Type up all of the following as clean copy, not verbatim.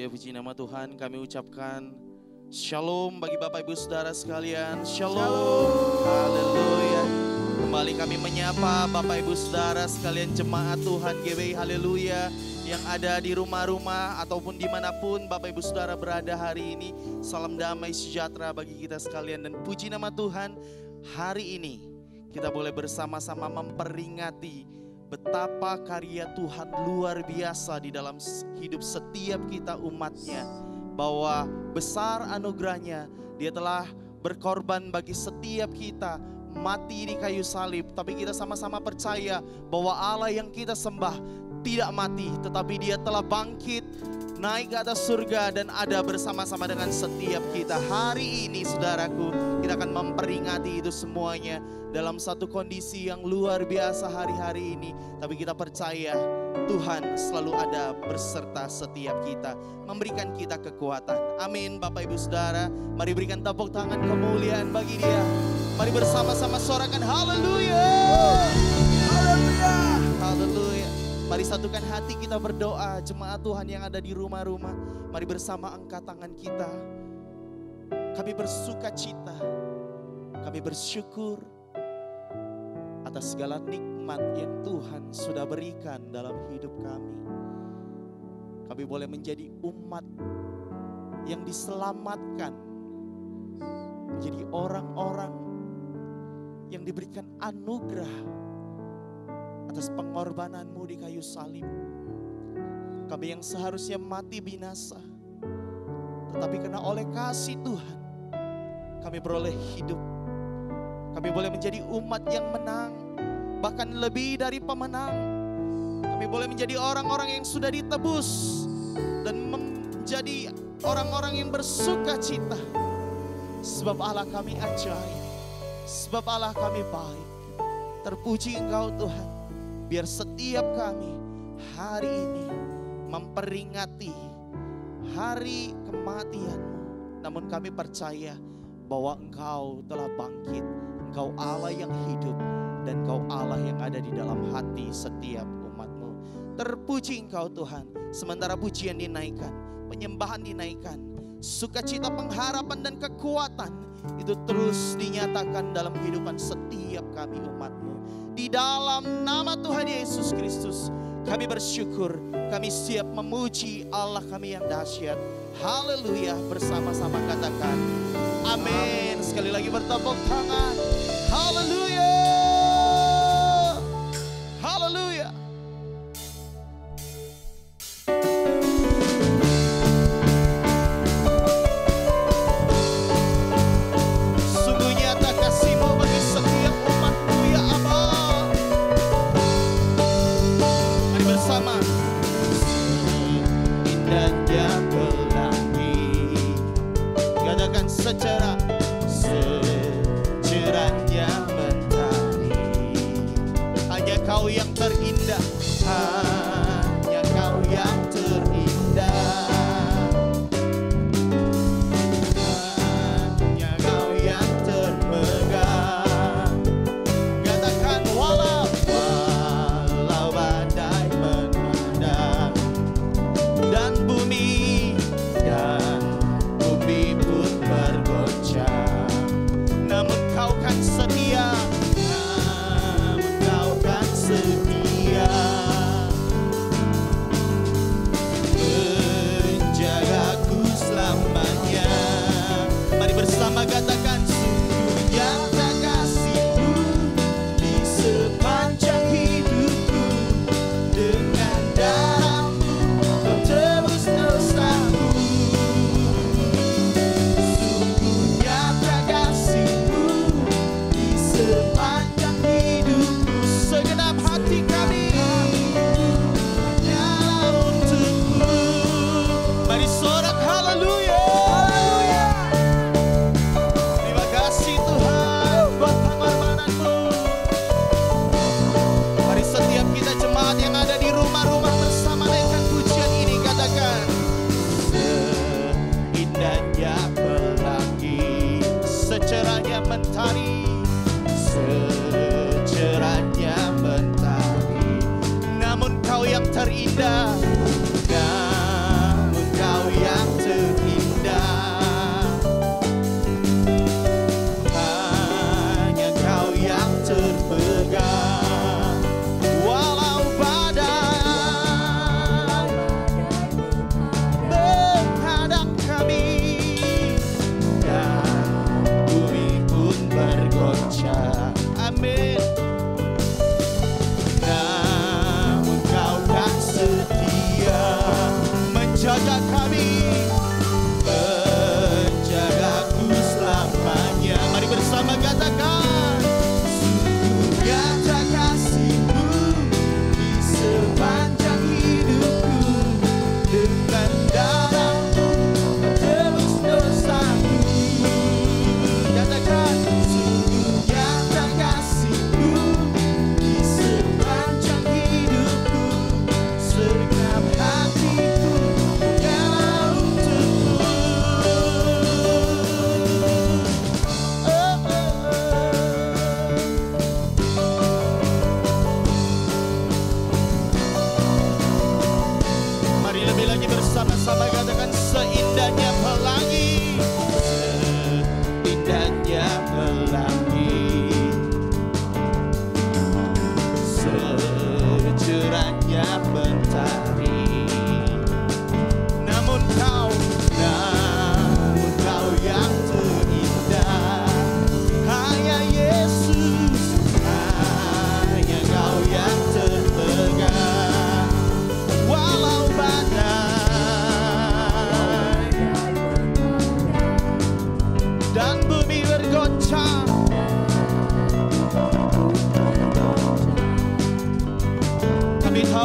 Haleluya, puji nama Tuhan. Kami ucapkan Shalom bagi Bapak Ibu Saudara sekalian. Shalom. Haleluya. Kembali kami menyapa Bapak Ibu Saudara sekalian jemaat Tuhan GBI. Haleluya. Yang ada di rumah-rumah ataupun dimanapun Bapak Ibu Saudara berada hari ini. Salam damai sejahtera bagi kita sekalian. Dan puji nama Tuhan, hari ini kita boleh bersama-sama memperingati betapa karya Tuhan luar biasa di dalam hidup setiap kita umatnya. Bahwa besar anugerahnya, Dia telah berkorban bagi setiap kita, mati di kayu salib. Tapi kita sama-sama percaya bahwa Allah yang kita sembah tidak mati, tetapi Dia telah bangkit, naik ke atas surga dan ada bersama-sama dengan setiap kita. Hari ini saudaraku, kita akan memperingati itu semuanya dalam satu kondisi yang luar biasa hari-hari ini. Tapi kita percaya Tuhan selalu ada berserta setiap kita, memberikan kita kekuatan. Amin. Bapak Ibu Saudara, mari berikan tepuk tangan kemuliaan bagi Dia. Mari bersama-sama sorakan haleluya. Haleluya. Haleluya. Mari satukan hati kita berdoa. Jemaat Tuhan yang ada di rumah-rumah, mari bersama angkat tangan kita. Kami bersuka cita, kami bersyukur atas segala nikmat yang Tuhan sudah berikan dalam hidup kami. Kami boleh menjadi umat yang diselamatkan, menjadi orang-orang yang diberikan anugerah atas pengorbanan-Mu di kayu salib. Kami yang seharusnya mati binasa, tetapi karena oleh kasih Tuhan kami beroleh hidup. Kami boleh menjadi umat yang menang, bahkan lebih dari pemenang. Kami boleh menjadi orang-orang yang sudah ditebus dan menjadi orang-orang yang bersuka cita. Sebab Allah kami ajaib, sebab Allah kami baik. Terpuji Engkau Tuhan. Biar setiap kami hari ini memperingati hari kematian-Mu, namun kami percaya bahwa Engkau telah bangkit. Engkau Allah yang hidup dan Engkau Allah yang ada di dalam hati setiap umat-Mu. Terpuji Engkau Tuhan. Sementara pujian dinaikkan, penyembahan dinaikkan, sukacita, pengharapan dan kekuatan itu terus dinyatakan dalam kehidupan setiap kami umat-Mu. Di dalam nama Tuhan Yesus Kristus kami bersyukur, kami siap memuji Allah kami yang dahsyat. Haleluya. Bersama-sama katakan amin. Sekali lagi bertepuk tangan. Haleluya. Haleluya. Sungguh nyata kasih-Mu bagi setiap umat-Mu ya Allah. Mari bersama. Indahnya pelangi, katakan secerah cerahnya mentari. Hanya Kau yang terindah, hanya Kau yang terindah, hanya Kau yang termegah. Katakan walau badai menadang dan bumi pun bergoncang, namun Kau kan setia, namun Kau kan setia, menjagaku selamanya. Mari bersama katakan sungguh nyata kasih-Mu di sepanjang hidupku. Dengan darah-Mu Kau tebus dosaku. Sepanjang hidupku, segenap hati kami hanya untuk-Mu. Mari sorak haleluya. Terima kasih Tuhan buat pengorbanan-Mu. Mari setiap kita jemaat yang ada di rumah-rumah bersama naikkan pujian ini, katakan seindahnya pelangi, secerahnya mentari, secerahnya mentari, namun Kau yang terindah, namun Kau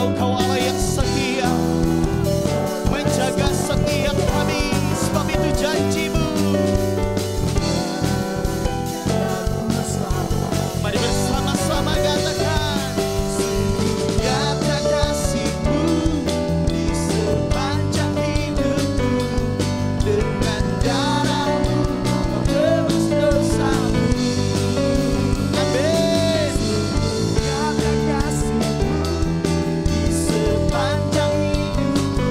Kau Allah yang setia, menjaga setiap kami, sebab itu janji-Mu. Mari bersama-sama katakan, nyata kasih-Mu di sepanjang hidupku, dengan darah-Mu Kau tebus dosa-Mu. Amin. Nyata kasih-Mu di sepanjang hidupku,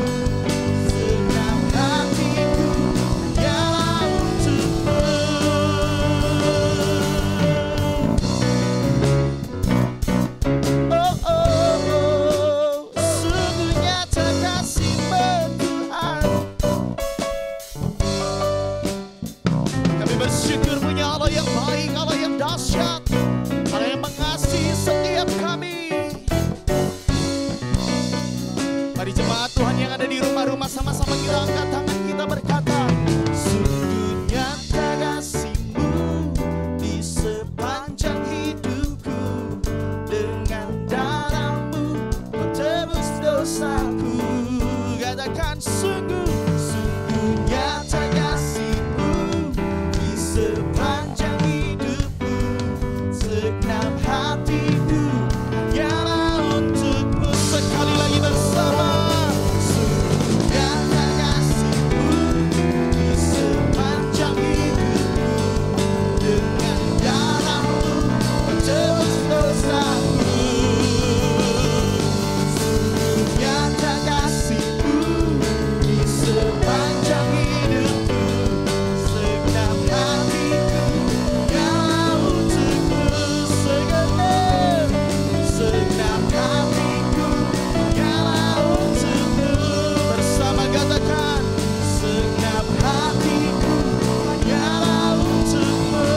segenap hatiku hanyalah untuk-Mu. Oh, oh, oh, sungguh nyata kasih-Mu Tuhan. Kami bersyukur punya Allah yang baik, Allah yang dahsyat, Allah yang mengasihi setiap kami. Mari jemaat Tuhan yang ada di rumah-rumah, sama-sama kita angkat tangan, kita berkata, sungguh nyata kasih-Mu di sepanjang hidupku, dengan darah-Mu Kau tebus dosaku. Katakan, sungguh nyata kasih-Mu di sepanjang hidupku, segenap hatiku hanyalah untuk-Mu. Sekali lagi bersama, sungguh nyata kasih-Mu di sepanjang hidupku, dengan darah-Mu Kau tebus dosaku. Sungguh nyata kasih-Mu di sepanjang hidupku, segenap hatiku hanyalah untuk-Mu. Segenap hatiku hanyalah untuk-Mu. Bersama katakan, segenap hatiku hanyalah untuk-Mu.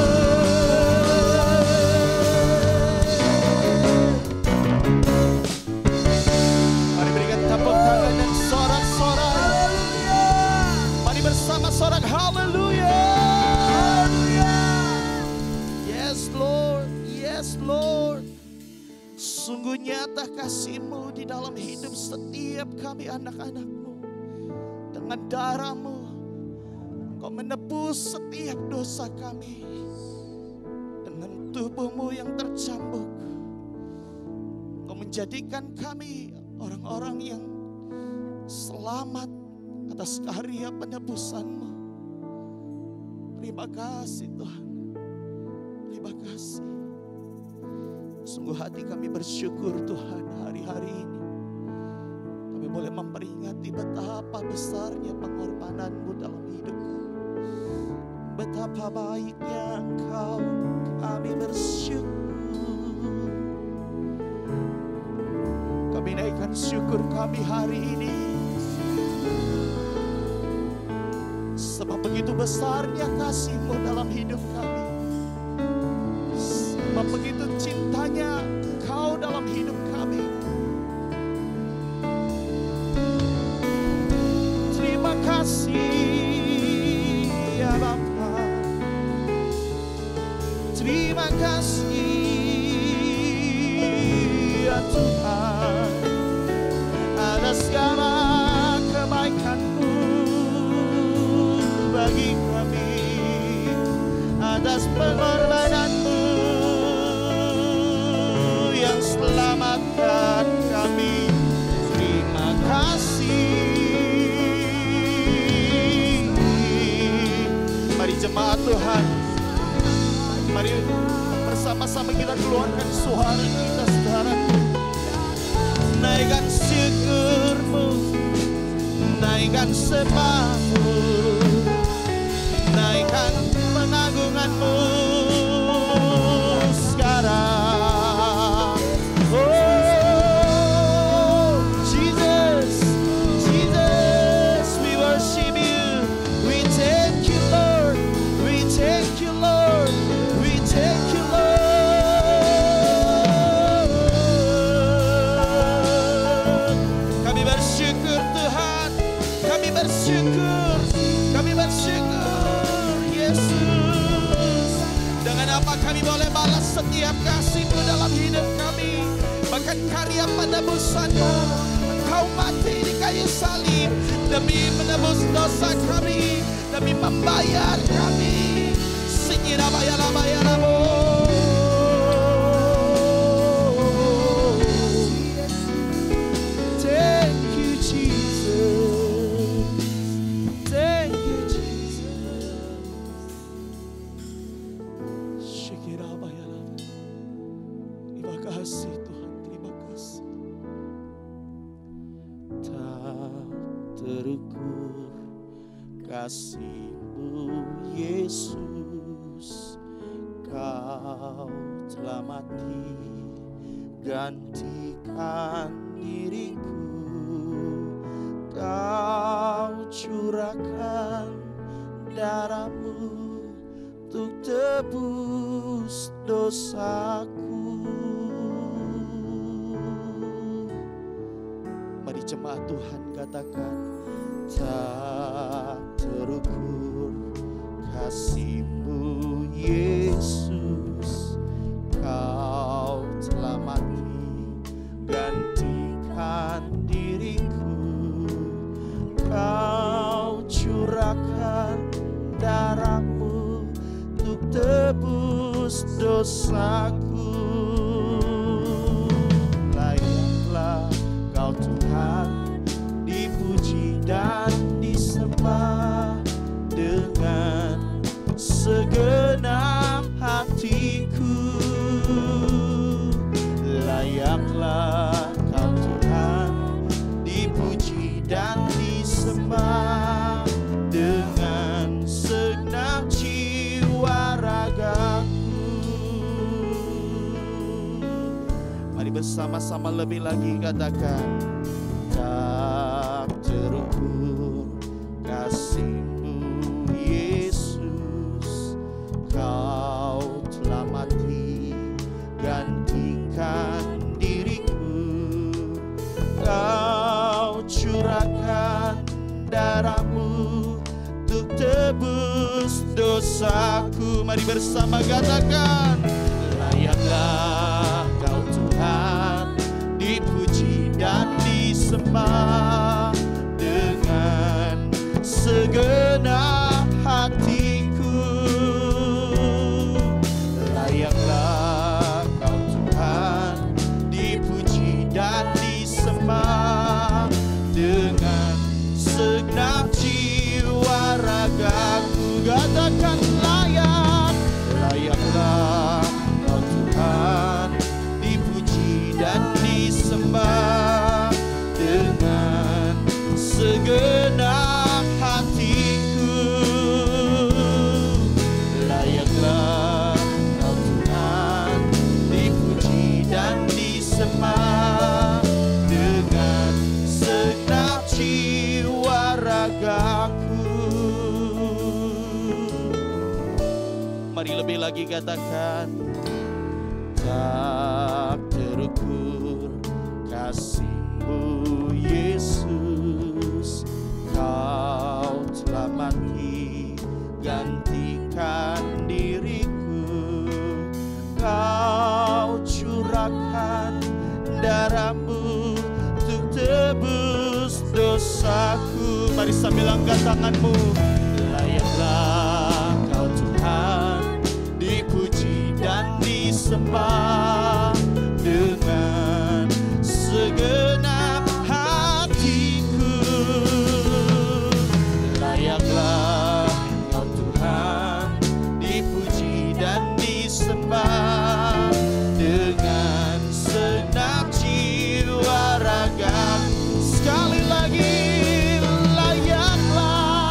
Mari berikan tepuk tangan dan sorak-sorai. Mari bersama sorak haleluya. Yes Lord, yes Lord. Sungguh nyata kasih-Mu di dalam hidup setiap kami anak-anak-Mu. Dengan darah-Mu Kau menebus setiap dosa kami. Dengan tubuh-Mu yang tercambuk Kau menjadikan kami orang-orang yang selamat atas karya penebusan-Mu. Terima kasih Tuhan, terima kasih. Sungguh hati kami bersyukur Tuhan, hari-hari ini kami boleh memperingati betapa besarnya pengorbanan-Mu dalam hidup kami. Betapa baiknya Engkau, kami bersyukur. Kami naikkan syukur kami hari ini, sebab begitu besarnya kasih-Mu dalam hidup kami. Sebab begitu cintanya Engkau dalam hidup kami. Terima kasih ya Bapa. Terima kasih ya Tuhan, atas segala kebaikan-Mu bagi kami, atas pengorbanan-Mu yang selamatkan kami. Terima kasih. Mari jemaat Tuhan, mari bersama-sama kita keluarkan suara kita, saudaraku. Naikkan syukur-Mu, naikkan sembah-Mu, naikkan pengagungan-Mu sekarang. Oh Jesus, Jesus, we worship You. We thank You Lord, we thank You Lord, we thank You Lord. Kami bersyukur Tuhan, kami bersyukur, kami bersyukur Yesus. Dengan apa kami boleh balas setiap kasih-Mu dalam hidup kami? bahkan karya penebusan-Mu. Engkau mati di kayu salib demi menebus dosa kami, demi membayar kami. Singirabayalabayalamo. Thank you, Jesus. Thank you, Jesus. Singirabayalamo. Terima kasih Tuhan, terima kasih. Tak terukur kasih-Mu Yesus, Kau telah mati gantikan diriku. Kau curahkan darah-Mu untuk tebus dosaku. Mari jemaat Tuhan katakan, tak terukur kasih-Mu Yesus, Kau telah mati gantikan diriku. Kau curahkan darah-Mu untuk tebus dosaku. Layaklah Kau Tuhan dipuji dan disembah dengan segenap hatiku. Layaklah Kau Tuhan dipuji dan disembah dengan segenap jiwa ragaku. Mari bersama-sama lebih lagi katakan, tak terukur kasih-Mu Yesus, Kau telah mati gantikan diriku. Kau curahkan darah-Mu untuk tebus dosaku. Mari bersama katakan, layaklah Kau Tuhan dipuji dan disembah dengan segenap hatiku. Layaklah Kau Tuhan dipuji dan disembah dengan segenap jiwa ragaku. Katakan layak, layaklah Kau Tuhan dipuji dan disembah dengan segenap hatiku. Layaklah Kau Tuhan dipuji dan disembah dengan segenap jiwa ragaku. Mari lebih lagi katakan, tak terukur kasih-Mu Yesus, Kau telah mati gantikan diriku. Kau curahkan darah-Mu untuk tebus dosaku. Mari sambil angkat tanganmu. Layaklah Kau Tuhan dipuji dan disembah dengan segenap hatiku. Layaklah Kau Tuhan dipuji dan disembah dengan segenap jiwa raga. Sekali lagi, layaklah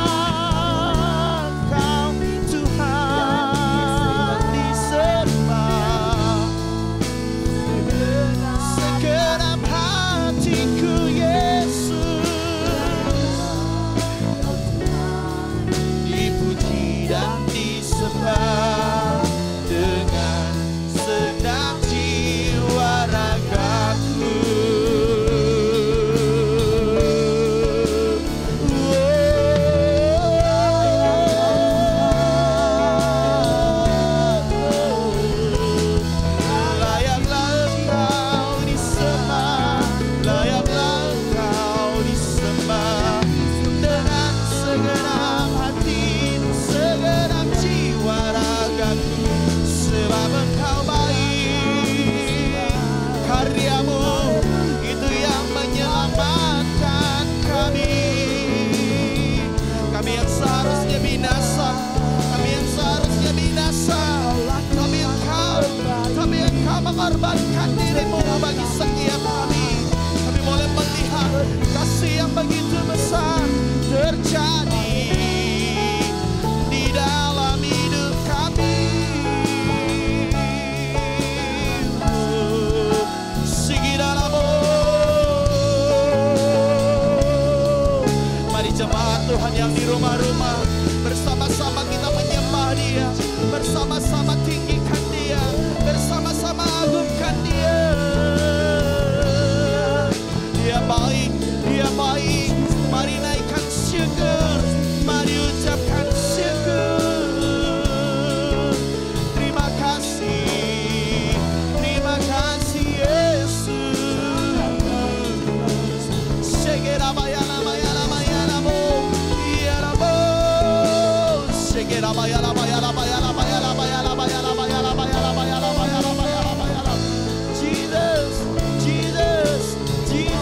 Jesus, Jesus, Jesus.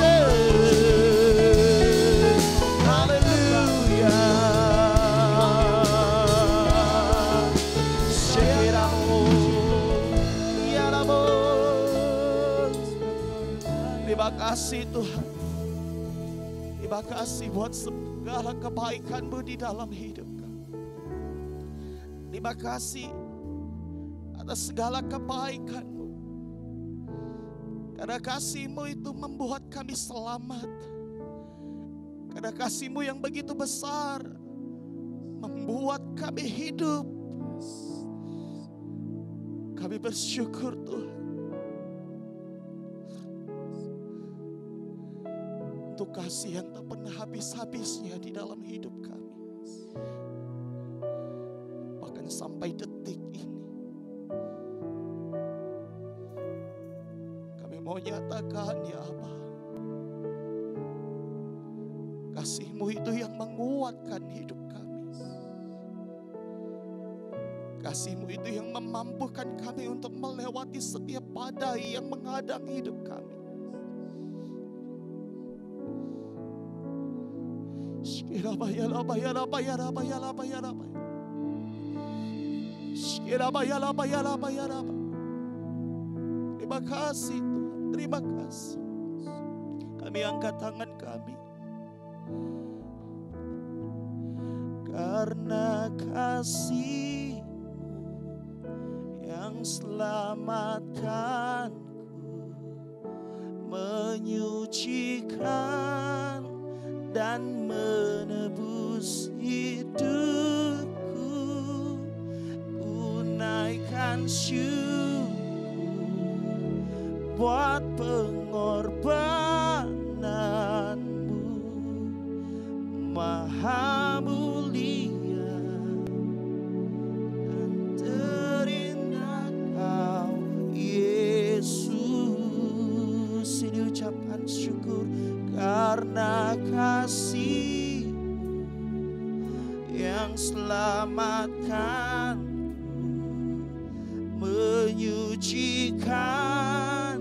Hallelujah. Terima kasih Tuhan. Terima kasih buat segala kebaikan-Mu di dalam hidup kami. Terima kasih atas segala kebaikan-Mu. Karena kasih-Mu itu membuat kami selamat. Karena kasih-Mu yang begitu besar membuat kami hidup. Kami bersyukur Tuhan. Untuk kasih yang tak pernah habis-habisnya di dalam hidup kami. Bahkan sampai detik ini. Kami mau nyatakan ya Aba. Kasih-Mu itu yang menguatkan hidup kami. Kasih-Mu itu yang memampukan kami untuk melewati setiap badai yang menghadang hidup kami. Terima kasih Tuhan, terima kasih. Kami angkat tangan kami. Karena kasih yang selamatkanku, menyucikan dan menebus hidupku. Ku naikkan syukur buat pengorbananmu, Maha mulia dan terindah Kau Yesus. Ini ucapan syukur karena kasih yang selamatkan, menyucikan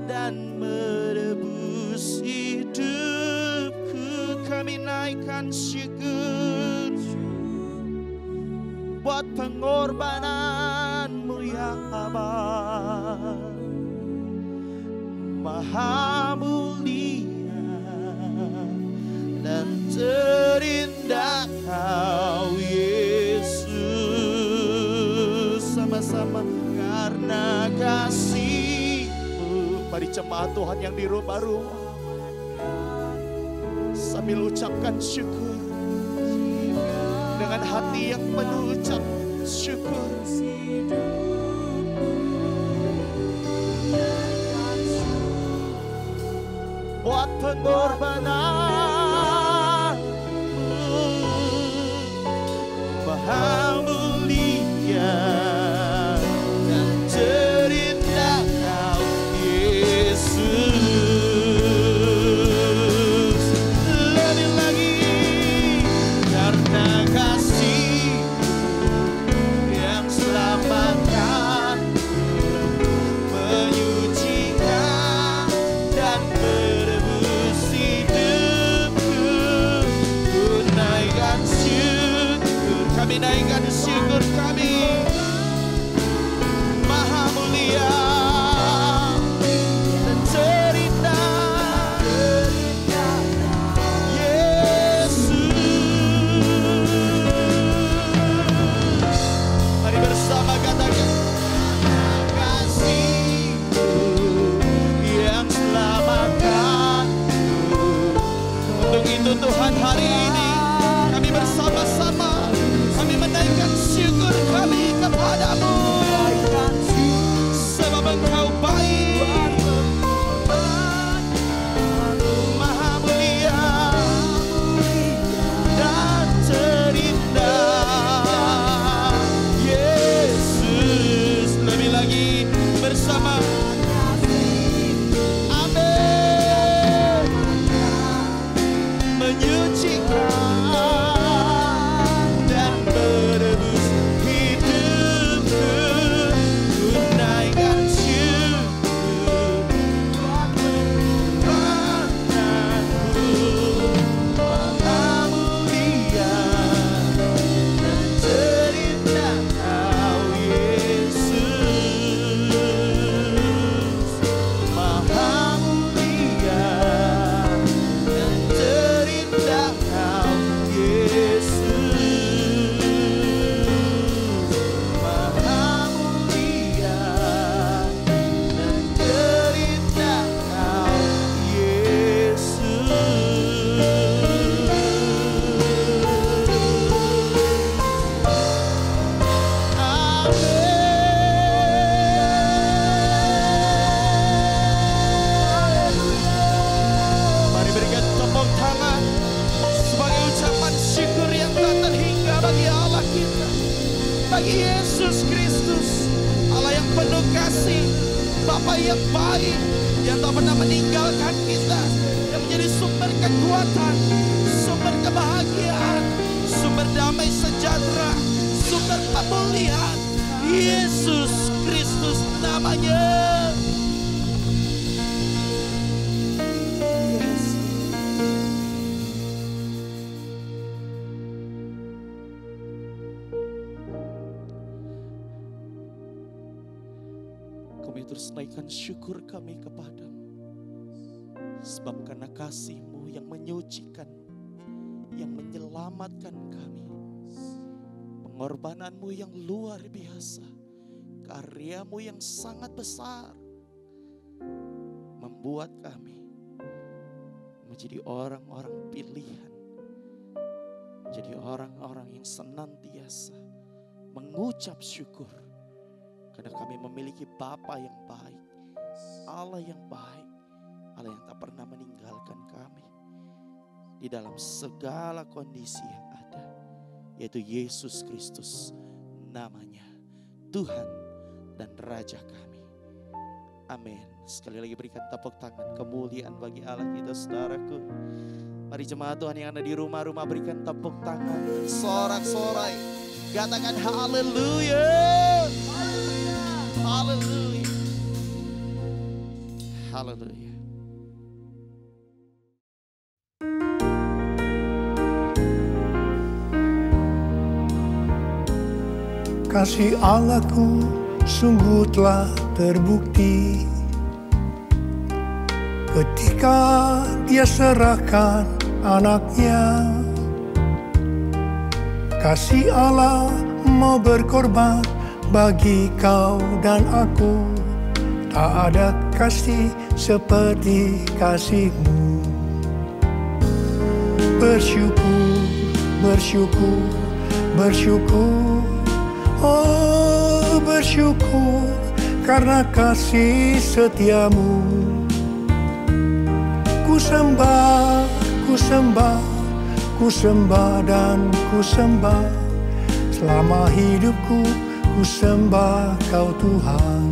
dan menebus hidupku. Kami naikkan syukur buat pengorbanan-Mu ya Aba, Maha mulia dan terindah Kau Yesus. Sama-sama karena kasih-Mu. Mari jemaat Tuhan yang di rumah-rumah sambil ucapkan syukur dengan hati yang penuh ucap syukur. Buat pengorbanan-Mu, Maha mulia dan terindah Kau Yesus. Lebih lagi karena kasih yang selamatkan, menyucikan dan menebus hidupku. Ku naikkan syukur, kami naikkan syukur kami, Maha mulia dan terindah Yesus. Mari bersama katakan kasih-Mu yang selamatkanku. Untuk itu Tuhan hari ini kami bersama-sama kami menaikkan syukur kami kepada-Mu. Sebab bagi Yesus Kristus, Allah yang penuh kasih, Bapa yang baik, yang tak pernah meninggalkan kita, yang menjadi sumber kekuatan, sumber kebahagiaan, sumber damai sejahtera, sumber pemulihan. Yesus Kristus namanya. Kami terus naikkan syukur kami kepadamu, sebab karena kasih-Mu yang menyucikan, yang menyelamatkan kami, pengorbanan-Mu yang luar biasa, karya-Mu yang sangat besar, membuat kami menjadi orang-orang pilihan, menjadi orang-orang yang senantiasa mengucap syukur. Karena kami memiliki Bapa yang baik, Allah yang baik, Allah yang tak pernah meninggalkan kami di dalam segala kondisi yang ada, yaitu Yesus Kristus namanya, Tuhan dan Raja kami. Amin. Sekali lagi berikan tepuk tangan kemuliaan bagi Allah kita, saudaraku. Mari jemaat Tuhan yang ada di rumah-rumah berikan tepuk tangan dan sorak-sorai. Katakan haleluya. Haleluya. Haleluya. Kasih Allahku sungguh telah terbukti ketika Dia serahkan anaknya. Kasih Allah mau berkorban bagi kau dan aku. Tak ada kasih seperti kasih-Mu. Bersyukur, bersyukur, bersyukur. Oh, bersyukur karena kasih setia-Mu. Ku sembah, ku sembah, ku sembah dan ku sembah. Selama hidupku ku sembah Kau Tuhan.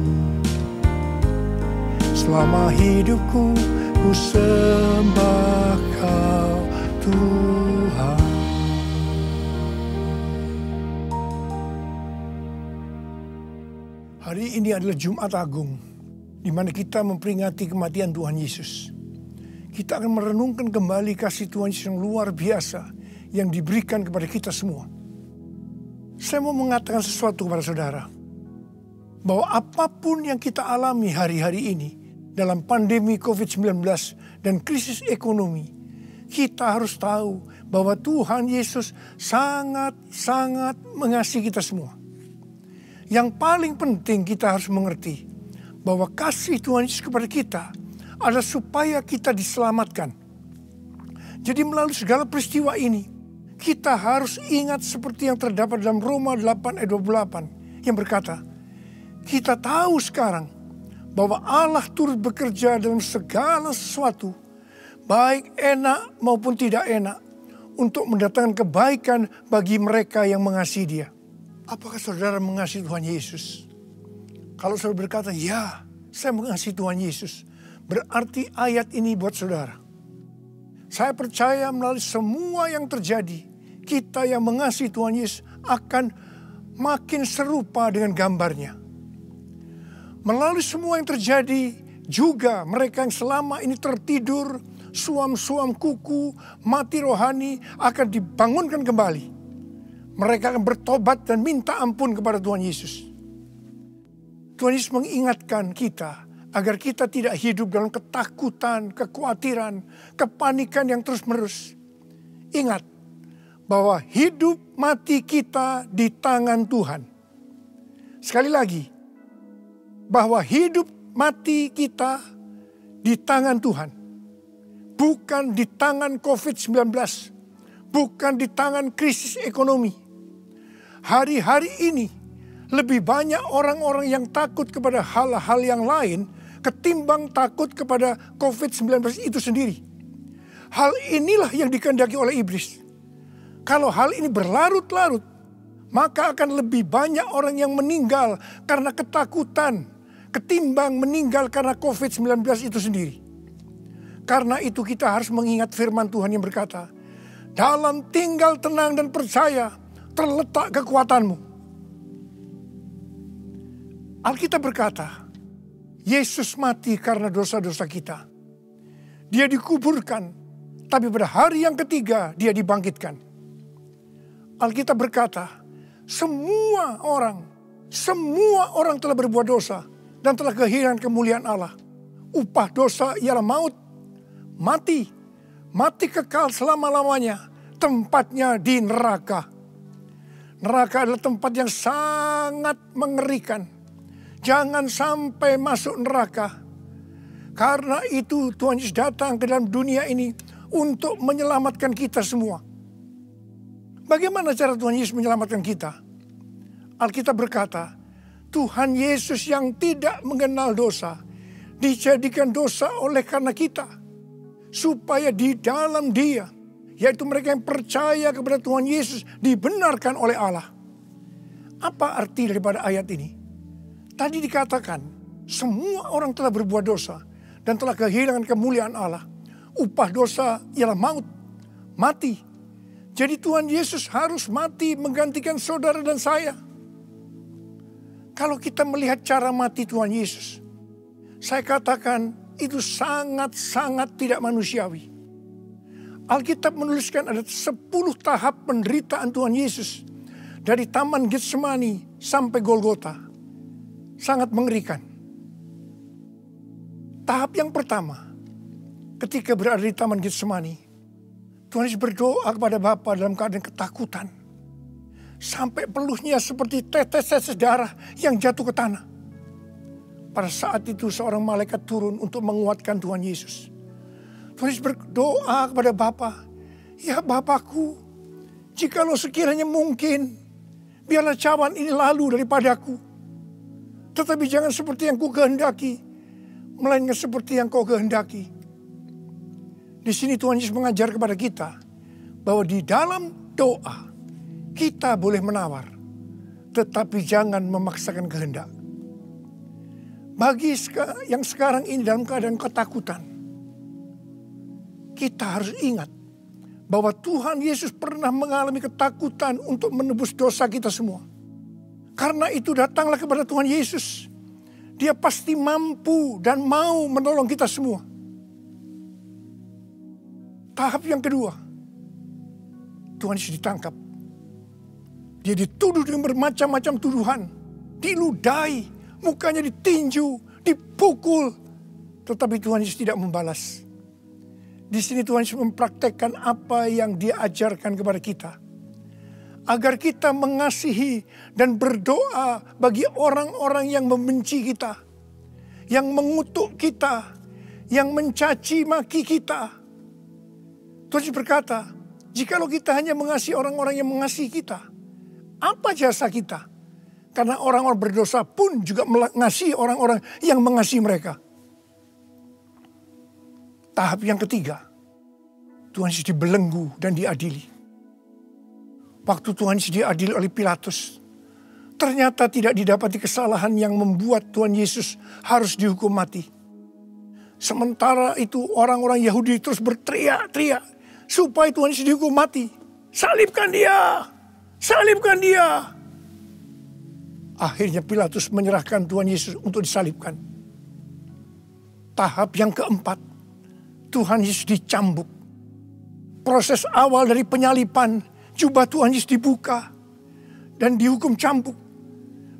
Selama hidupku ku sembah Kau Tuhan. Hari ini adalah Jumat Agung, di mana kita memperingati kematian Tuhan Yesus. Kita akan merenungkan kembali kasih Tuhan Yesus yang luar biasa yang diberikan kepada kita semua. Saya mau mengatakan sesuatu kepada saudara, bahwa apapun yang kita alami hari-hari ini dalam pandemi COVID-19 dan krisis ekonomi, kita harus tahu bahwa Tuhan Yesus sangat-sangat mengasihi kita semua. Yang paling penting kita harus mengerti bahwa kasih Tuhan Yesus kepada kita adalah supaya kita diselamatkan. Jadi melalui segala peristiwa ini, kita harus ingat seperti yang terdapat dalam Roma 8 ayat 28 yang berkata, kita tahu sekarang bahwa Allah turut bekerja dalam segala sesuatu, baik enak maupun tidak enak, untuk mendatangkan kebaikan bagi mereka yang mengasihi Dia. Apakah saudara mengasihi Tuhan Yesus? Kalau saudara berkata, ya, saya mengasihi Tuhan Yesus, berarti ayat ini buat saudara. Saya percaya melalui semua yang terjadi, kita yang mengasihi Tuhan Yesus akan makin serupa dengan gambarnya. Melalui semua yang terjadi, juga mereka yang selama ini tertidur, suam-suam kuku, mati rohani akan dibangunkan kembali. Mereka akan bertobat dan minta ampun kepada Tuhan Yesus. Tuhan Yesus mengingatkan kita agar kita tidak hidup dalam ketakutan, kekhawatiran, kepanikan yang terus-menerus. Ingat bahwa hidup mati kita di tangan Tuhan. Sekali lagi, bahwa hidup mati kita di tangan Tuhan. Bukan di tangan COVID-19. Bukan di tangan krisis ekonomi. Hari-hari ini lebih banyak orang-orang yang takut kepada hal-hal yang lain ketimbang takut kepada COVID-19 itu sendiri. Hal inilah yang dikehendaki oleh iblis. Kalau hal ini berlarut-larut, maka akan lebih banyak orang yang meninggal karena ketakutan ketimbang meninggal karena COVID-19 itu sendiri. Karena itu kita harus mengingat firman Tuhan yang berkata, dalam tinggal tenang dan percaya terletak kekuatanmu. Alkitab berkata, Yesus mati karena dosa-dosa kita. Dia dikuburkan, tapi pada hari yang ketiga dia dibangkitkan. Alkitab berkata, semua orang telah berbuat dosa dan telah kehilangan kemuliaan Allah. Upah dosa ialah maut, mati kekal selama-lamanya, tempatnya di neraka. Neraka adalah tempat yang sangat mengerikan. Jangan sampai masuk neraka. Karena itu Tuhan Yesus datang ke dalam dunia ini untuk menyelamatkan kita semua. Bagaimana cara Tuhan Yesus menyelamatkan kita? Alkitab berkata, Tuhan Yesus yang tidak mengenal dosa dijadikan dosa oleh karena kita, supaya di dalam Dia, yaitu mereka yang percaya kepada Tuhan Yesus, dibenarkan oleh Allah. Apa arti daripada ayat ini? Tadi dikatakan, semua orang telah berbuat dosa dan telah kehilangan kemuliaan Allah. Upah dosa ialah maut, mati. Jadi Tuhan Yesus harus mati menggantikan saudara dan saya. Kalau kita melihat cara mati Tuhan Yesus, saya katakan itu sangat-sangat tidak manusiawi. Alkitab menuliskan ada 10 tahap penderitaan Tuhan Yesus. Dari Taman Getsemani sampai Golgota. Sangat mengerikan. Tahap yang pertama, ketika berada di Taman Getsemani, Tuhan Yesus berdoa kepada Bapa dalam keadaan ketakutan. Sampai peluhnya seperti tetes-tetes darah yang jatuh ke tanah. Pada saat itu seorang malaikat turun untuk menguatkan Tuhan Yesus. Tuhan Yesus berdoa kepada Bapa, ya Bapakku, jikalau sekiranya mungkin, biarlah cawan ini lalu daripadaku. Tetapi jangan seperti yang ku kehendaki, melainkan seperti yang kau kehendaki. Di sini Tuhan Yesus mengajar kepada kita bahwa di dalam doa kita boleh menawar, tetapi jangan memaksakan kehendak. Bagi yang sekarang ini dalam keadaan ketakutan, kita harus ingat bahwa Tuhan Yesus pernah mengalami ketakutan untuk menebus dosa kita semua. Karena itu datanglah kepada Tuhan Yesus. Dia pasti mampu dan mau menolong kita semua. Tahap yang kedua, Tuhan Yesus ditangkap. Dia dituduh dengan bermacam-macam tuduhan. Diludahi, mukanya ditinju, dipukul. Tetapi Tuhan Yesus tidak membalas. Di sini Tuhan Yesus mempraktekkan apa yang Dia ajarkan kepada kita. Agar kita mengasihi dan berdoa bagi orang-orang yang membenci kita. Yang mengutuk kita. Yang mencaci maki kita. Tuhan Yesus berkata, jikalau kita hanya mengasihi orang-orang yang mengasihi kita, apa jasa kita? Karena orang-orang berdosa pun juga mengasihi orang-orang yang mengasihi mereka. Tahap yang ketiga, Tuhan Yesus dibelenggu dan diadili. Waktu Tuhan Yesus diadili oleh Pilatus, ternyata tidak didapati kesalahan yang membuat Tuhan Yesus harus dihukum mati. Sementara itu orang-orang Yahudi terus berteriak-teriak supaya Tuhan Yesus dihukum mati. Salibkan dia! Salibkan dia! Akhirnya Pilatus menyerahkan Tuhan Yesus untuk disalibkan. Tahap yang keempat, Tuhan Yesus dicambuk. Proses awal dari penyaliban, jubah Tuhan Yesus dibuka dan dihukum cambuk.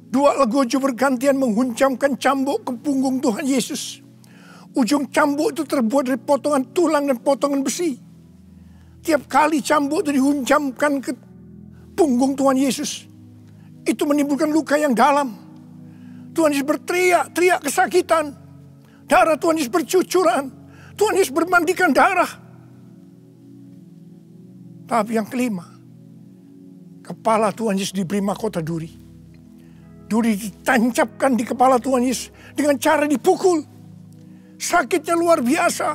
Dua legojo bergantian menghunjamkan cambuk ke punggung Tuhan Yesus. Ujung cambuk itu terbuat dari potongan tulang dan potongan besi. Tiap kali cambuk itu dihunjamkan ke punggung Tuhan Yesus, itu menimbulkan luka yang dalam. Tuhan Yesus berteriak kesakitan. Darah Tuhan Yesus bercucuran. Tuhan Yesus bermandikan darah. Tahap yang kelima, kepala Tuhan Yesus diberi mahkota duri. Duri ditancapkan di kepala Tuhan Yesus dengan cara dipukul. Sakitnya luar biasa.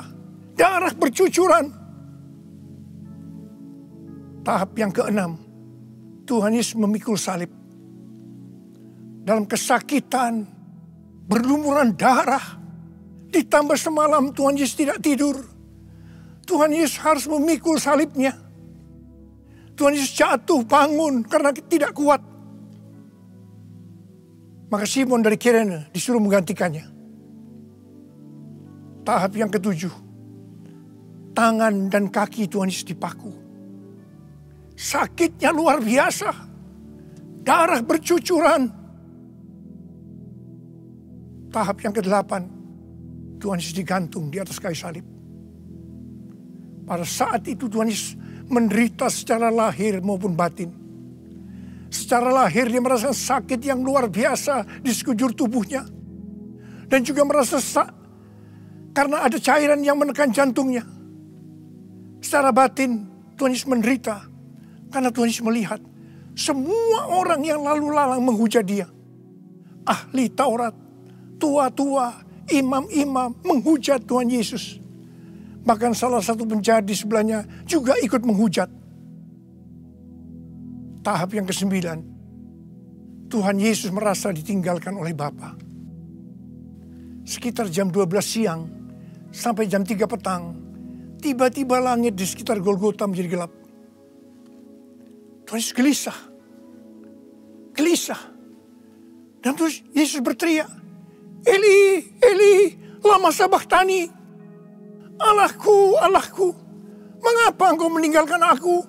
Darah bercucuran. Tahap yang keenam, Tuhan Yesus memikul salib. Dalam kesakitan, berlumuran darah, ditambah semalam Tuhan Yesus tidak tidur. Tuhan Yesus harus memikul salibnya. Tuhan Yesus jatuh bangun karena tidak kuat. Maka Simon dari Kirene disuruh menggantikannya. Tahap yang ketujuh, tangan dan kaki Tuhan Yesus dipaku. Sakitnya luar biasa. Darah bercucuran. Tahap yang ke-8, Tuhan Yesus digantung di atas kayu salib. Pada saat itu Tuhan Yesus menderita secara lahir maupun batin. Secara lahir dia merasakan sakit yang luar biasa di sekujur tubuhnya. Dan juga merasa karena ada cairan yang menekan jantungnya. Secara batin Tuhan Yesus menderita karena Tuhan Yesus melihat semua orang yang lalu lalang menghujat dia. Ahli Taurat, tua-tua, imam-imam menghujat Tuhan Yesus. Bahkan salah satu penjahat di sebelahnya juga ikut menghujat. Tahap yang ke-9, Tuhan Yesus merasa ditinggalkan oleh Bapa. Sekitar jam 12 siang sampai jam 3 petang, tiba-tiba langit di sekitar Golgota menjadi gelap. Tuhan Yesus gelisah. Dan terus Yesus berteriak, Eli, Eli, lama sabachthani. Allahku, Allahku, mengapa engkau meninggalkan aku?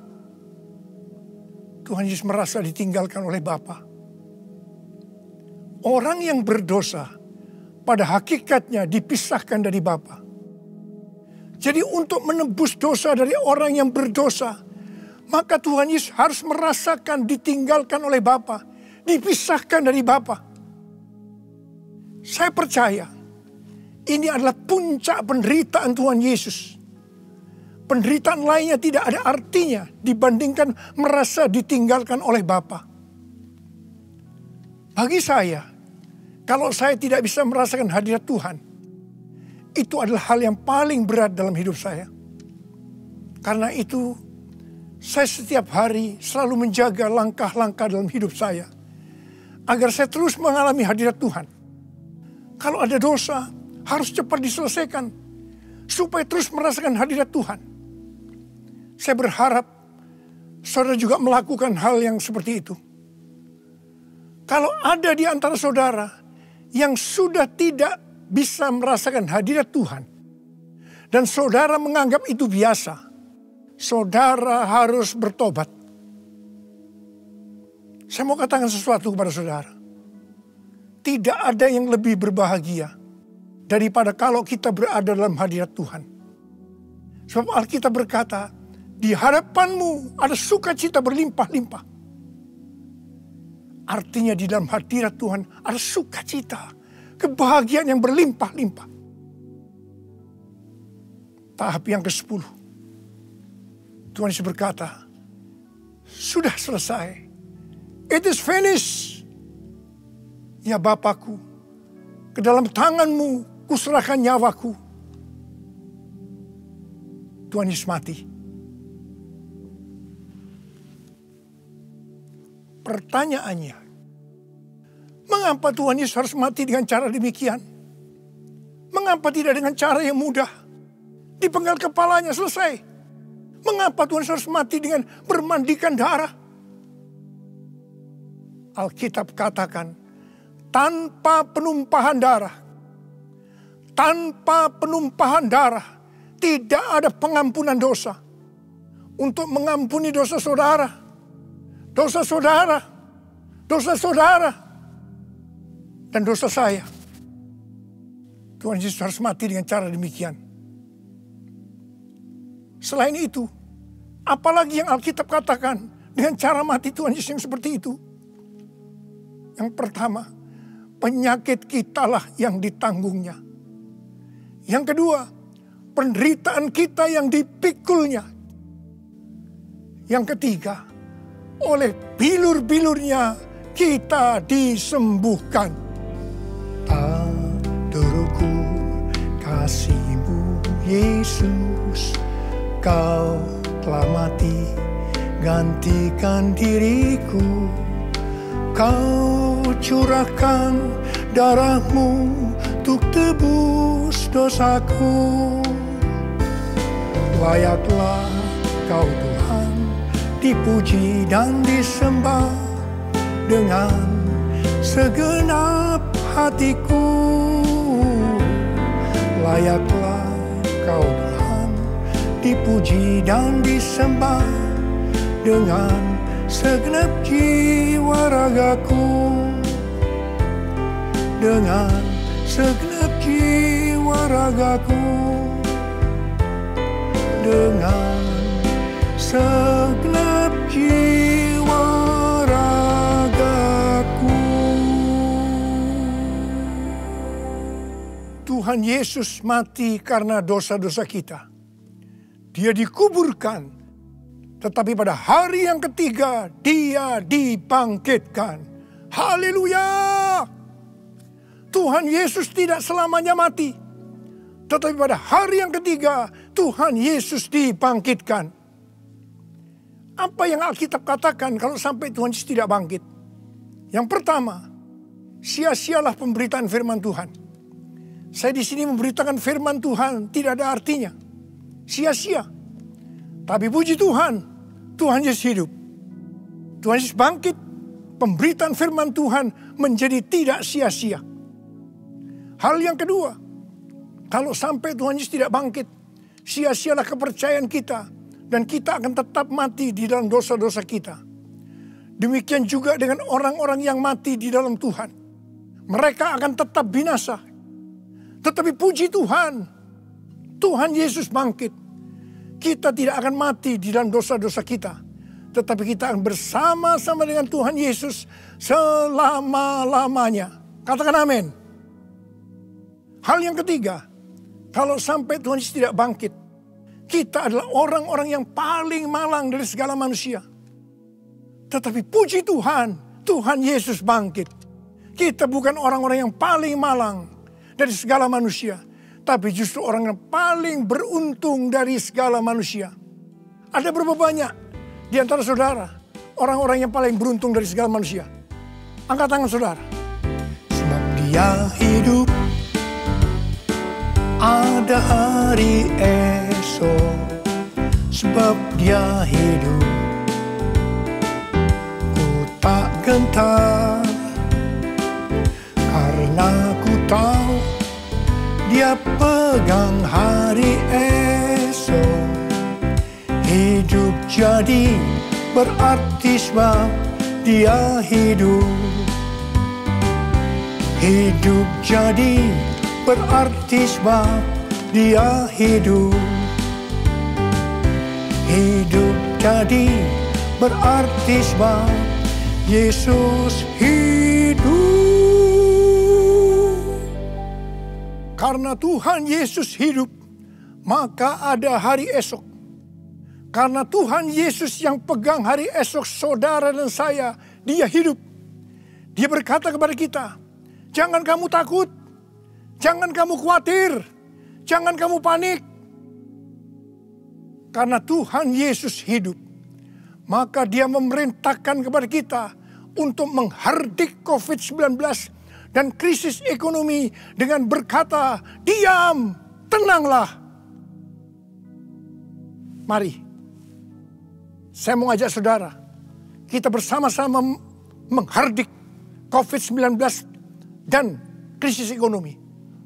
Tuhan Yesus merasa ditinggalkan oleh Bapa. Orang yang berdosa pada hakikatnya dipisahkan dari Bapa. Jadi untuk menebus dosa dari orang yang berdosa, maka Tuhan Yesus harus merasakan ditinggalkan oleh Bapa, dipisahkan dari Bapa. Saya percaya ini adalah puncak penderitaan Tuhan Yesus. Penderitaan lainnya tidak ada artinya dibandingkan merasa ditinggalkan oleh Bapa. Bagi saya, kalau saya tidak bisa merasakan hadirat Tuhan, itu adalah hal yang paling berat dalam hidup saya. Karena itu, saya setiap hari selalu menjaga langkah-langkah dalam hidup saya, agar saya terus mengalami hadirat Tuhan. Kalau ada dosa, harus cepat diselesaikan, supaya terus merasakan hadirat Tuhan. Saya berharap saudara juga melakukan hal yang seperti itu. Kalau ada di antara saudara yang sudah tidak bisa merasakan hadirat Tuhan, dan saudara menganggap itu biasa, saudara harus bertobat. Saya mau katakan sesuatu kepada saudara. Tidak ada yang lebih berbahagia daripada kalau kita berada dalam hadirat Tuhan. Sebab Alkitab berkata, di hadapanmu ada sukacita berlimpah-limpah. Artinya di dalam hadirat Tuhan ada sukacita, kebahagiaan yang berlimpah-limpah. Tahap yang ke-10. Tuhan Yesus berkata, sudah selesai. It is finished. Ya Bapakku, ke dalam tanganmu kuserahkan nyawaku. Tuhan Yesus mati. Pertanyaannya, mengapa Tuhan Yesus harus mati dengan cara demikian? Mengapa tidak dengan cara yang mudah? Dipenggal kepalanya, selesai. Mengapa Tuhan Yesus harus mati dengan bermandikan darah? Alkitab katakan, tanpa penumpahan darah, tidak ada pengampunan dosa. Untuk mengampuni dosa saudara, dan dosa saya, Tuhan Yesus harus mati dengan cara demikian. Selain itu, apalagi yang Alkitab katakan dengan cara mati Tuhan Yesus yang seperti itu? Yang pertama, penyakit kitalah yang ditanggungnya. Yang kedua, penderitaan kita yang dipikulnya. Yang ketiga, oleh bilur-bilurnya kita disembuhkan. Aturku kasih-Mu Yesus, Kau telah mati gantikan diriku. Kau curahkan darahmu untuk tebus dosaku. Layaklah Kau Tuhan dipuji dan disembah dengan segenap hatiku. Layaklah Kau Tuhan dipuji dan disembah dengan segenap jiwa ragaku. Dengan segenap jiwa ragaku. Dengan segenap jiwa ragaku. Tuhan Yesus mati karena dosa-dosa kita. Dia dikuburkan, tetapi pada hari yang ketiga Dia dibangkitkan. Haleluya! Tuhan Yesus tidak selamanya mati, tetapi pada hari yang ketiga Tuhan Yesus dibangkitkan. Apa yang Alkitab katakan kalau sampai Tuhan Yesus tidak bangkit? Yang pertama, sia-sialah pemberitaan firman Tuhan. Saya di sini memberitakan firman Tuhan tidak ada artinya. Sia-sia. Tapi puji Tuhan, Tuhan Yesus hidup. Tuhan Yesus bangkit. Pemberitaan firman Tuhan menjadi tidak sia-sia. Hal yang kedua, kalau sampai Tuhan Yesus tidak bangkit, sia-sialah kepercayaan kita. Dan kita akan tetap mati di dalam dosa-dosa kita. Demikian juga dengan orang-orang yang mati di dalam Tuhan. Mereka akan tetap binasa. Tetapi puji Tuhan, Tuhan Yesus bangkit. Kita tidak akan mati di dalam dosa-dosa kita. Tetapi kita akan bersama-sama dengan Tuhan Yesus selama-lamanya. Katakan amin. Hal yang ketiga, kalau sampai Tuhan Yesus tidak bangkit, kita adalah orang-orang yang paling malang dari segala manusia. Tetapi puji Tuhan, Tuhan Yesus bangkit. Kita bukan orang-orang yang paling malang dari segala manusia, tapi justru orang yang paling beruntung dari segala manusia. Ada berapa banyak di antara saudara orang-orang yang paling beruntung dari segala manusia? Angkat tangan saudara. Sebab Dia hidup, ada hari esok. Sebab Dia hidup, ku tak gentar. Karena ku tahu Dia pegang hari esok. Hidup jadi berarti sebab Dia hidup. Hidup jadi berarti sebab Dia hidup. Hidup jadi berarti sebab Yesus hidup. Karena Tuhan Yesus hidup, maka ada hari esok. Karena Tuhan Yesus yang pegang hari esok saudara dan saya, Dia hidup. Dia berkata kepada kita, jangan kamu takut. Jangan kamu khawatir, jangan kamu panik. Karena Tuhan Yesus hidup, maka Dia memerintahkan kepada kita untuk menghardik COVID-19 dan krisis ekonomi dengan berkata, diam, tenanglah. Mari, saya mau ajak saudara, kita bersama-sama menghardik COVID-19 dan krisis ekonomi.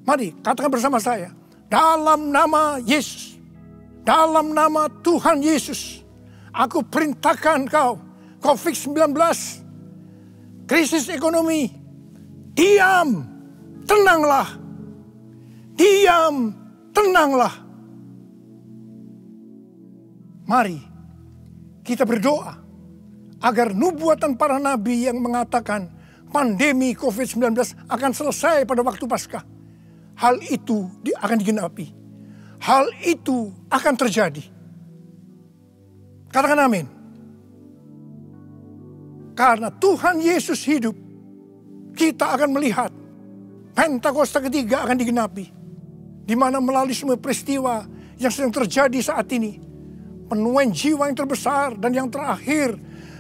Mari katakan bersama saya, dalam nama Yesus, dalam nama Tuhan Yesus, aku perintahkan kau, COVID-19, krisis ekonomi, diam, tenanglah. Diam, tenanglah. Mari kita berdoa agar nubuatan para nabi yang mengatakan pandemi COVID-19 akan selesai pada waktu Paskah. Hal itu akan digenapi. Hal itu akan terjadi. Katakan amin. Karena Tuhan Yesus hidup, kita akan melihat Pentakosta ketiga akan digenapi. Di mana melalui semua peristiwa yang sedang terjadi saat ini, penuaian jiwa yang terbesar dan yang terakhir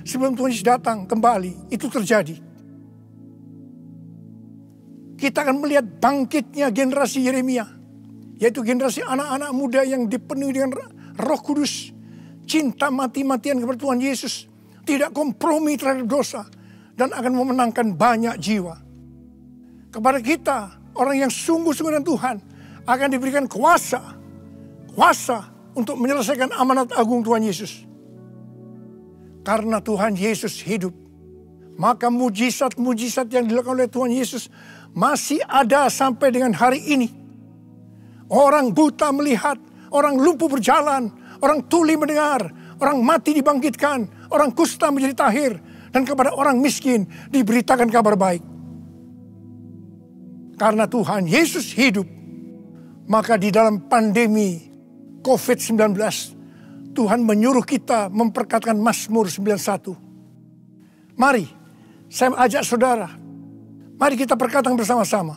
sebelum Tuhan Yesus datang kembali, itu terjadi. Kita akan melihat bangkitnya generasi Yeremia, yaitu generasi anak-anak muda yang dipenuhi dengan Roh Kudus, cinta mati-matian kepada Tuhan Yesus, tidak kompromi terhadap dosa, dan akan memenangkan banyak jiwa. Kepada kita, orang yang sungguh-sungguh dengan Tuhan, akan diberikan kuasa untuk menyelesaikan amanat agung Tuhan Yesus. Karena Tuhan Yesus hidup, maka mujizat-mujizat yang dilakukan oleh Tuhan Yesus masih ada sampai dengan hari ini. Orang buta melihat, orang lumpuh berjalan, orang tuli mendengar, orang mati dibangkitkan, orang kusta menjadi tahir, dan kepada orang miskin diberitakan kabar baik. Karena Tuhan Yesus hidup, maka di dalam pandemi COVID-19, Tuhan menyuruh kita memperkatakan Mazmur 91. Mari, saya ajak saudara, mari kita perkatakan bersama-sama.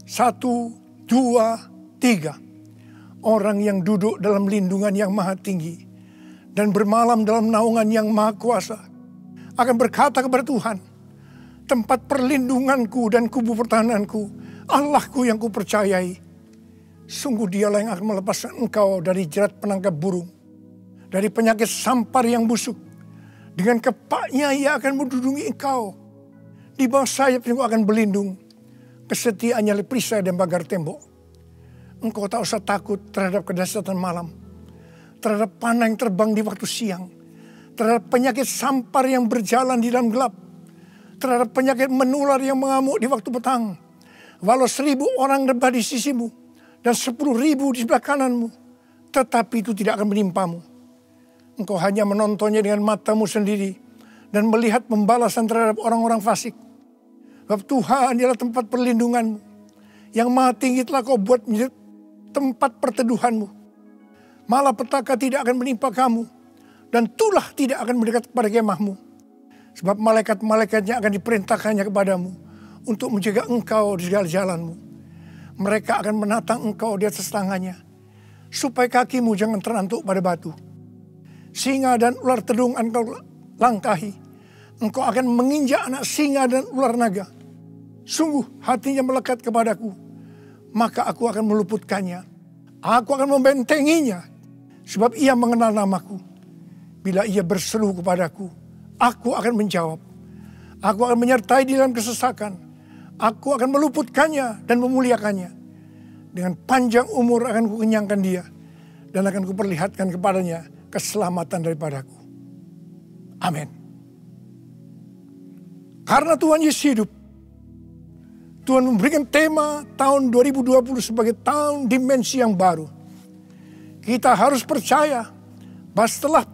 1, 2, 3. Orang yang duduk dalam lindungan yang maha tinggi dan bermalam dalam naungan yang maha kuasa akan berkata kepada Tuhan, tempat perlindunganku dan kubu pertahananku, Allahku yang kupercayai. Sungguh dialah yang akan melepaskan engkau dari jerat penangkap burung, dari penyakit sampar yang busuk. Dengan kepaknya ia akan mendudungi engkau. Di bawah sayapnya engkau akan berlindung. Kesetiaannya perisai dan pagar tembok. Engkau tak usah takut terhadap kedahsyatan malam, terhadap panah yang terbang di waktu siang, terhadap penyakit sampar yang berjalan di dalam gelap, terhadap penyakit menular yang mengamuk di waktu petang. Walau 1000 orang rebah di sisimu dan 10.000 di sebelah kananmu, tetapi itu tidak akan menimpamu. Engkau hanya menontonnya dengan matamu sendiri dan melihat pembalasan terhadap orang-orang fasik. Sebab Tuhan adalah tempat perlindunganmu. Yang maha tinggi telah kau buat menjadi tempat perteduhanmu. Malapetaka tidak akan menimpa kamu, dan tulah tidak akan mendekat kepada kemahmu. Sebab malaikat-malaikatnya akan diperintahkannya kepadamu untuk menjaga engkau di segala jalanmu. Mereka akan menatang engkau di atas tangannya, supaya kakimu jangan terantuk pada batu. Singa dan ular tedung engkau langkahi. Engkau akan menginjak anak singa dan ular naga. Sungguh hatinya melekat kepadaku, maka aku akan meluputkannya. Aku akan membentenginya, sebab ia mengenal namaku. Bila ia berseru kepadaku, aku akan menjawab. Aku akan menyertai di dalam kesesakan. Aku akan meluputkannya dan memuliakannya. Dengan panjang umur akan kukenyangkan dia, dan akan kuperlihatkan kepadanya keselamatan daripadaku. Amin. Karena Tuhan Yesus hidup, Tuhan memberikan tema tahun 2020 sebagai tahun dimensi yang baru. Kita harus percaya bahwa setelah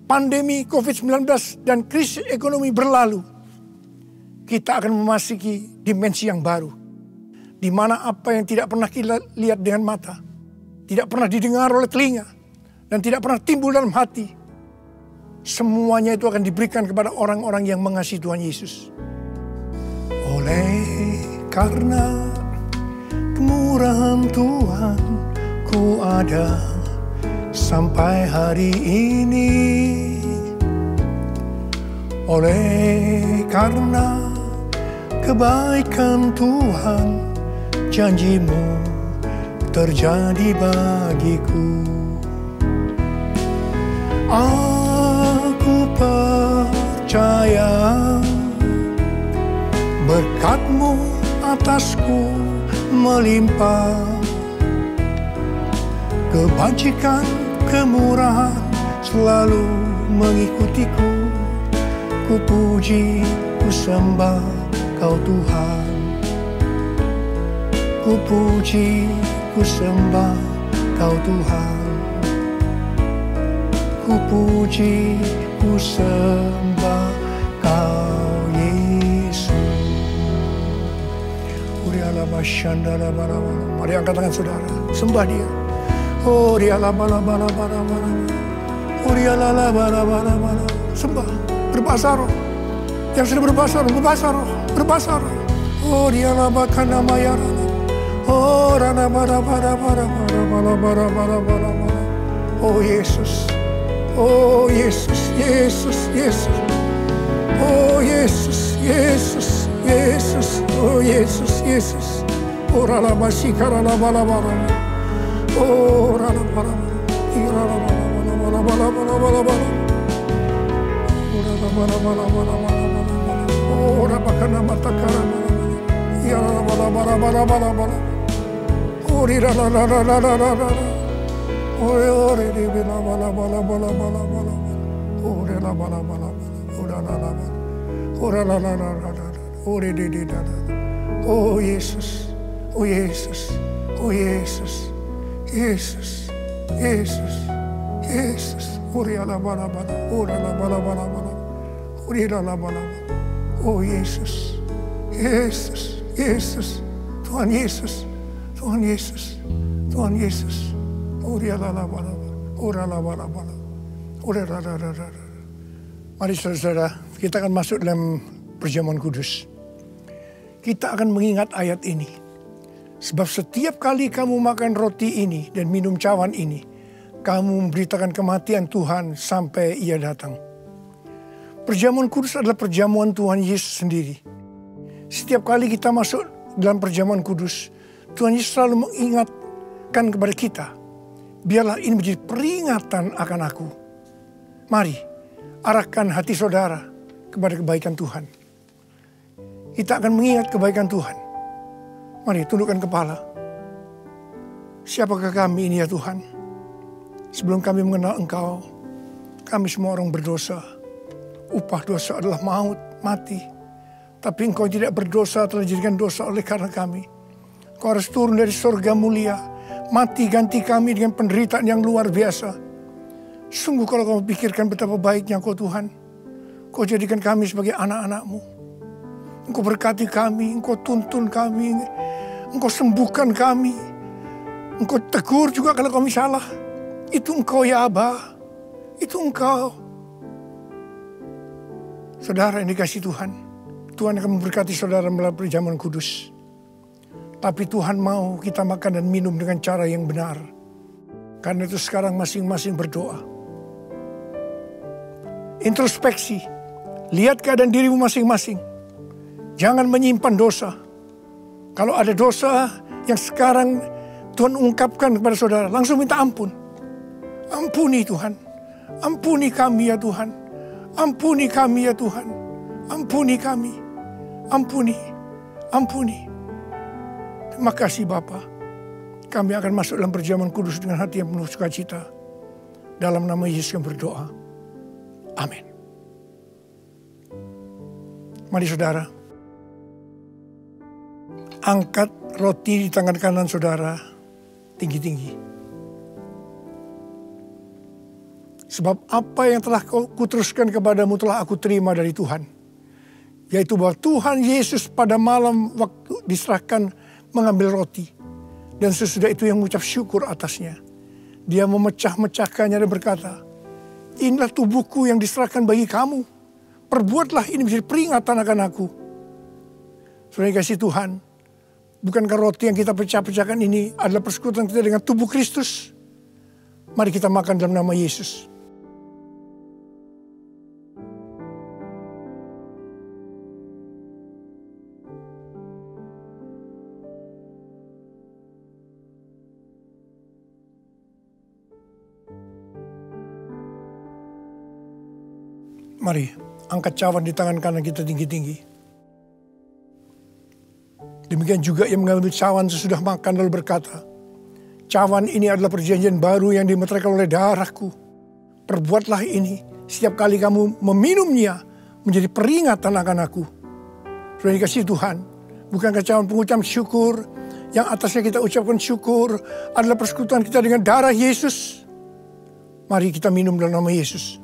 pandemi COVID-19 dan krisis ekonomi berlalu, kita akan memasuki dimensi yang baru, di mana apa yang tidak pernah kita lihat dengan mata, tidak pernah didengar oleh telinga, dan tidak pernah timbul dalam hati, semuanya itu akan diberikan kepada orang-orang yang mengasihi Tuhan Yesus. Oleh karena kemurahan Tuhan, ku ada sampai hari ini. Oleh karena kebaikan Tuhan, janji-Mu terjadi bagiku. Aku percaya berkat-Mu atasku melimpah. Kebajikan, kemurahan selalu mengikutiku. Ku puji, ku sembah Kau Tuhan. Ku puji, ku sembah Kau Tuhan. Ku puji, ku sembah Kau Yesus. Mari angkat tangan saudara, sembah Dia. Oh Dia sembah, berbahasa roh. Yang sudah berbahasa roh, berbahasa roh. Oh Dia labakana mayara. Oh rana bara. Oh Yesus. Oh Yesus, Yesus, Yesus. Oh Yesus, Yesus, Yesus. Oh Yesus, Yesus. Oh ralama sikara lama lama. Oh ralama lama. Iralama lama lama lama lama. Oh ralama lama lama lama lama. Oh rapakana matakara. Iralama lama lama lama lama. Oh iralama lama lama lama. Oh re re lama lama lama lama lama. Oh re lama lama lama. Oh lama lama. Oh lama lama. Oh re re re. Oh Yesus. Oh Yesus. Oh Yesus. Yesus. Yesus. Yesus. Oh re lama lama. Oh lama lama lama. Oh re lama lama. Oh Yesus. Yesus. Yesus. Tuhan Yesus. Tuhan Yesus. Tuhan Yesus. Mari saudara-saudara, kita akan masuk dalam perjamuan kudus. Kita akan mengingat ayat ini. Sebab setiap kali kamu makan roti ini dan minum cawan ini, kamu memberitakan kematian Tuhan sampai Ia datang. Perjamuan kudus adalah perjamuan Tuhan Yesus sendiri. Setiap kali kita masuk dalam perjamuan kudus, Tuhan Yesus selalu mengingatkan kepada kita, biarlah ini menjadi peringatan akan aku. Mari, arahkan hati saudara kepada kebaikan Tuhan. Kita akan mengingat kebaikan Tuhan. Mari, tundukkan kepala. Siapakah kami ini ya Tuhan? Sebelum kami mengenal Engkau, kami semua orang berdosa. Upah dosa adalah maut, mati. Tapi Engkau tidak berdosa, telah dijadikan dosa oleh karena kami. Engkau harus turun dari surga mulia, mati ganti kami dengan penderitaan yang luar biasa. Sungguh kalau kau pikirkan betapa baiknya Kau Tuhan, Kau jadikan kami sebagai anak-anak-Mu. Engkau berkati kami, Engkau tuntun kami, Engkau sembuhkan kami. Engkau tegur juga kalau kami salah. Itu Engkau ya Aba, itu Engkau. Saudara yang dikasihi Tuhan, Tuhan akan memberkati saudara melalui perjamuan kudus. Tapi Tuhan mau kita makan dan minum dengan cara yang benar. Karena itu sekarang masing-masing berdoa. Introspeksi. Lihat keadaan dirimu masing-masing. Jangan menyimpan dosa. Kalau ada dosa yang sekarang Tuhan ungkapkan kepada saudara, langsung minta ampun. Ampuni Tuhan. Ampuni kami ya Tuhan. Ampuni kami ya Tuhan. Ampuni kami. Ampuni. Ampuni. Terima kasih Bapa. Kami akan masuk dalam perjamuan kudus dengan hati yang penuh sukacita. Dalam nama Yesus yang berdoa. Amin. Mari saudara. Angkat roti di tangan kanan saudara. Tinggi-tinggi. Sebab apa yang telah kuteruskan kepadamu telah aku terima dari Tuhan. Yaitu bahwa Tuhan Yesus pada malam waktu diserahkan mengambil roti. Dan sesudah itu yang mengucap syukur atasnya. Dia memecah-mecahkannya dan berkata, inilah tubuhku yang diserahkan bagi kamu. Perbuatlah ini menjadi peringatan akan aku. Saudara kasih Tuhan, bukankah roti yang kita pecah-pecahkan ini adalah persekutuan kita dengan tubuh Kristus? Mari kita makan dalam nama Yesus. Mari, angkat cawan di tangan kanan kita tinggi-tinggi. Demikian juga yang mengambil cawan sesudah makan lalu berkata, cawan ini adalah perjanjian baru yang dimeteraikan oleh darahku. Perbuatlah ini setiap kali kamu meminumnya menjadi peringatan akan aku. Sudah dikasih Tuhan, bukankah cawan pengucapan syukur yang atasnya kita ucapkan syukur adalah persekutuan kita dengan darah Yesus? Mari kita minum dalam nama Yesus.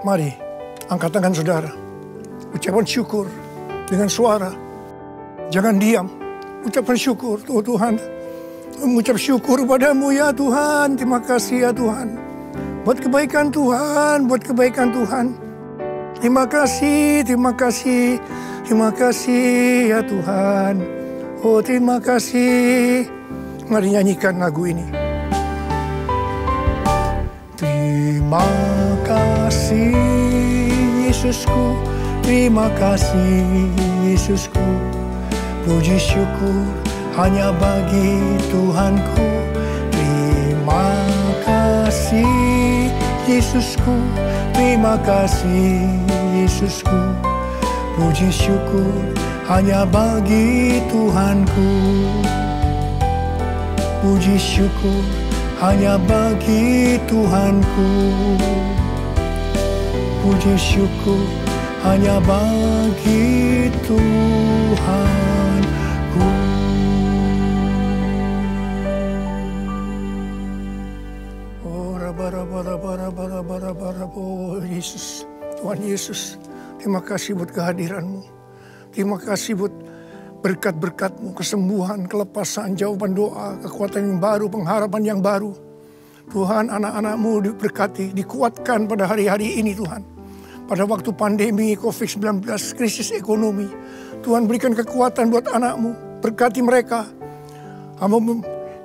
Mari, angkat tangan saudara. Ucapan syukur dengan suara. Jangan diam. Ucapan syukur. Oh Tuhan, mengucap syukur padamu ya Tuhan. Terima kasih ya Tuhan. Buat kebaikan Tuhan, buat kebaikan Tuhan. Terima kasih, terima kasih, terima kasih ya Tuhan. Oh terima kasih. Mari nyanyikan lagu ini. Terima kasih Yesusku, terima kasih Yesusku. Puji syukur hanya bagi Tuhanku. Terima kasih Yesusku, terima kasih Yesusku. Puji syukur hanya bagi Tuhanku. Puji syukur hanya bagi Tuhanku. Puji syukur hanya bagi Tuhanku. Oh Yesus, Tuhan Yesus, terima kasih buat kehadiran-Mu. Terima kasih buat berkat-berkat-Mu, kesembuhan, kelepasan, jawaban doa, kekuatan yang baru, pengharapan yang baru. Tuhan, anak-anak-Mu diberkati, dikuatkan pada hari-hari ini Tuhan. Pada waktu pandemi COVID-19, krisis ekonomi, Tuhan berikan kekuatan buat anak-Mu, berkati mereka. Hamba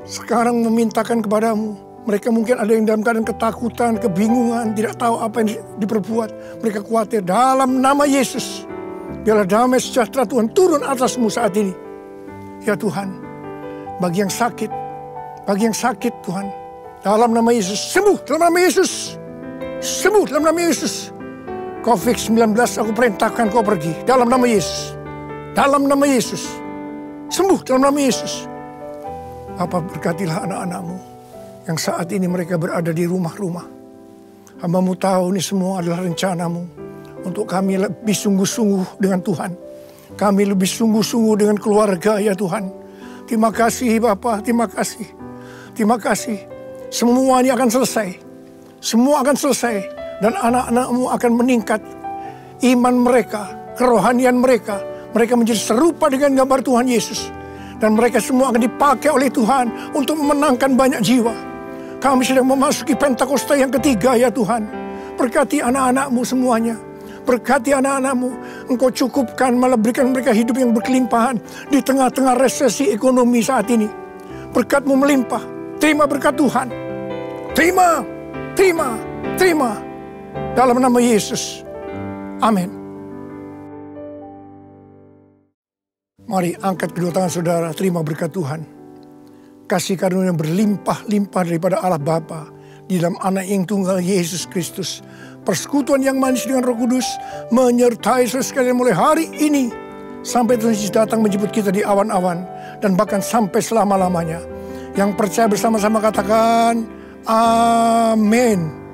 sekarang memintakan kepadamu, mereka mungkin ada yang dalam keadaan ketakutan, kebingungan, tidak tahu apa yang diperbuat. Mereka khawatir dalam nama Yesus. Biarlah damai sejahtera Tuhan turun atasmu saat ini. Ya Tuhan, bagi yang sakit Tuhan, dalam nama Yesus, sembuh dalam nama Yesus. Sembuh dalam nama Yesus. COVID-19 aku perintahkan kau pergi dalam nama Yesus. Dalam nama Yesus. Sembuh dalam nama Yesus. Bapa berkatilah anak-anak-Mu yang saat ini mereka berada di rumah-rumah. Hamba-Mu tahu ini semua adalah rencana-Mu untuk kami lebih sungguh-sungguh dengan Tuhan. Kami lebih sungguh-sungguh dengan keluarga ya Tuhan. Terima kasih Bapa, terima kasih. Terima kasih. Semuanya akan selesai. Semua akan selesai. Dan anak-anak-Mu akan meningkat. Iman mereka, kerohanian mereka. Mereka menjadi serupa dengan gambar Tuhan Yesus. Dan mereka semua akan dipakai oleh Tuhan untuk memenangkan banyak jiwa. Kami sedang memasuki Pentakosta yang ketiga ya Tuhan. Berkati anak-anak-Mu semuanya. Berkati anak-anak-Mu. Engkau cukupkan, malah berikan mereka hidup yang berkelimpahan. Di tengah-tengah resesi ekonomi saat ini. Berkat-Mu melimpah. Terima berkat Tuhan. Terima, terima, terima. Dalam nama Yesus. Amin. Mari angkat kedua tangan saudara, terima berkat Tuhan. Kasih karunia yang berlimpah-limpah daripada Allah Bapa di dalam anak yang tunggal Yesus Kristus. Persekutuan yang manis dengan Roh Kudus menyertai saudara sekalian mulai hari ini sampai Tuhan Yesus datang menjemput kita di awan-awan dan bahkan sampai selama-lamanya. Yang percaya bersama-sama katakan amin.